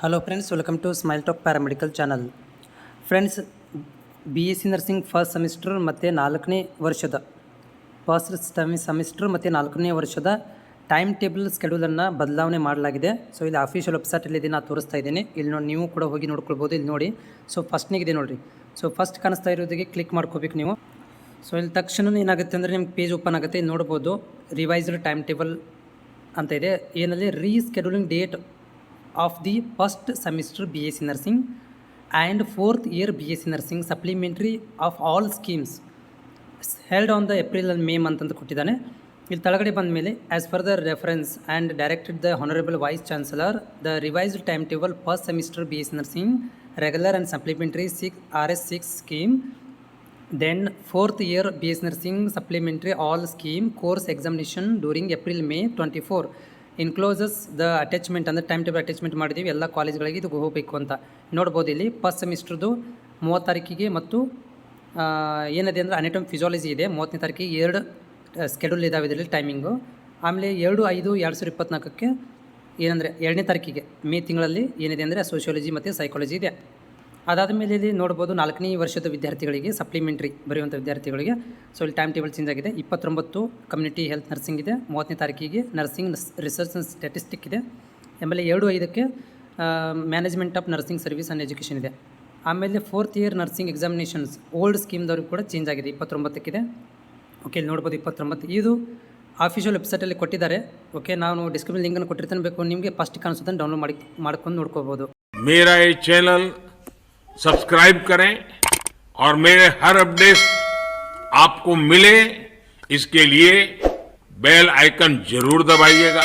Hello friends, welcome to smile talk paramedical channel. Friends, BSc nursing first semester ಮತ್ತು 4ನೇ ವರ್ಷದ semester ಮತ್ತು 4ನೇ ವರ್ಷದ ಟೈಮ್ ಟೇಬಲ್ ಸ್ಕೆಡ್ಯೂಲನ್ನು ಬದಲಾವಣೆ ಮಾಡಲಾಗಿದೆ. ಸೊ ಇಲ್ಲಿ ಅಫಿಷಿಯಲ್ ವೆಬ್ಸೈಟಲ್ಲಿ ನಾನು ತೋರಿಸ್ತಾ ಇದ್ದೀನಿ. ಇಲ್ಲಿ ನೋಡಿ, ನೀವು ಕೂಡ ಹೋಗಿ ನೋಡ್ಕೊಳ್ಬೋದು. ಇಲ್ಲಿ ನೋಡಿ, ಸೊ ಫಸ್ಟ್ನಿಗಿದೆ ನೋಡಿರಿ. ಸೊ ಫಸ್ಟ್ ಕಾಣಿಸ್ತಾ ಇರೋದಕ್ಕೆ ಕ್ಲಿಕ್ ಮಾಡ್ಕೋಬೇಕು ನೀವು. ಸೊ ಇಲ್ಲಿ ತಕ್ಷಣ ಏನಾಗುತ್ತೆ ಅಂದರೆ ನಿಮ್ಗೆ ಪೇಜ್ ಓಪನ್ ಆಗುತ್ತೆ. ಇಲ್ಲಿ ನೋಡ್ಬೋದು ರಿವೈಸ್ಡ್ ಟೈಮ್ ಟೇಬಲ್ ಅಂತ ಇದೆ. ಏನಲ್ಲಿ ರೀಸ್ಕೆಡ್ಯೂಲಿಂಗ್ date of the first semester BSc Nursing and 4th year BSc Nursing supplementary of all schemes held on the April and May month ಅಂತ ಕೊಟ್ಟಿದ್ದಾನೆ. ಇಲ್ಲಿ ತಳಗಡೆ ಬಂದ ಮೇಲೆ as per the reference and directed the honourable vice chancellor the revised time table first semester BSc Nursing regular and supplementary RS6 scheme then 4th year BSc Nursing supplementary all scheme course examination during April May 24 encloses the attachment ಅಂದರೆ time table attachment ಮಾಡಿದ್ದೀವಿ ಎಲ್ಲ ಕಾಲೇಜ್ಗಳಿಗೆ ಇದು ಹೋಗಬೇಕು ಅಂತ ನೋಡ್ಬೋದು. ಇಲ್ಲಿ first ಸೆಮಿಸ್ಟ್ರದ್ದು 30 ತಾರೀಕಿಗೆ ಮತ್ತು ಏನಿದೆ ಅಂದರೆ ಅನಾಟಮಿ ಫಿಸಿಯಾಲಜಿ ಇದೆ 30ನೇ ತಾರೀಕಿಗೆ 2 ಸ್ಕೆಡ್ಯೂಲ್ ಇದ್ದಾವೆ ಇದರಲ್ಲಿ ಟೈಮಿಂಗು. ಆಮೇಲೆ 2/5/2024ಕ್ಕೆ ಏನಂದರೆ 2ನೇ ತಾರೀಕಿಗೆ ಮೇ ತಿಂಗಳಲ್ಲಿ ಏನಿದೆ ಅಂದರೆ ಸೋಷಿಯಾಲಜಿ ಮತ್ತು ಸೈಕಾಲಜಿ ಇದೆ. ಅದಾದ ಮೇಲೆ ಇಲ್ಲಿ ನೋಡ್ಬೋದು 4ನೇ ವರ್ಷದ ವಿದ್ಯಾರ್ಥಿಗಳಿಗೆ ಸಪ್ಲಿಮೆಂಟ್ರಿ ಬರೆಯುವಂಥ ವಿದ್ಯಾರ್ಥಿಗಳಿಗೆ ಸೊ ಇಲ್ಲಿ ಟೈಮ್ ಟೇಬಲ್ ಚೇಂಜ್ ಆಗಿದೆ. 29 ಕಮ್ಯುನಿಟಿ ಹೆಲ್ತ್ ನರ್ಸಿಂಗ್ ಇದೆ, 30ನೇ ತಾರೀಕಿಗೆ ನರ್ಸಿಂಗ್ ರಿಸರ್ಚ್ ಆ್ಯಂಡ್ ಸ್ಟ್ಯಾಟಿಸ್ಟಿಕ್ ಇದೆ. ಆಮೇಲೆ 2/5ಕ್ಕೆ management of nursing service and education ಇದೆ. ಆಮೇಲೆ 4th year nursing examinations old ಸ್ಕೀಮ್ದವ್ರಿಗೆ ಕೂಡ ಚೇಂಜ್ ಆಗಿದೆ, 29ಕ್ಕಿದೆ. ಓಕೆ, ಇಲ್ಲಿ ನೋಡ್ಬೋದು 29 ಇದು ಆಫಿಷಿಯಲ್ ವೆಬ್ಸೈಟಲ್ಲಿ ಕೊಟ್ಟಿದ್ದಾರೆ. ಓಕೆ, ನಾನು ಡಿಸ್ಕ್ರಿಪ್ಷನ್ ಲಿಂಕನ್ನು ಕೊಟ್ಟಿರ್ತಾನೆ, ಬೇಕು ನಿಮಗೆ ಫಸ್ಟ್ ಕಾಣಿಸೋದನ್ನು ಡೌನ್ಲೋಡ್ ಮಾಡ್ಕೊಂಡು ನೋಡ್ಕೋಬೋದು. मेरा ये चैनल सब्सक्राइब करें और मेरे हर अपडेट आपको मिले, इसके लिए बेल आइकन जरूर दबाइएगा.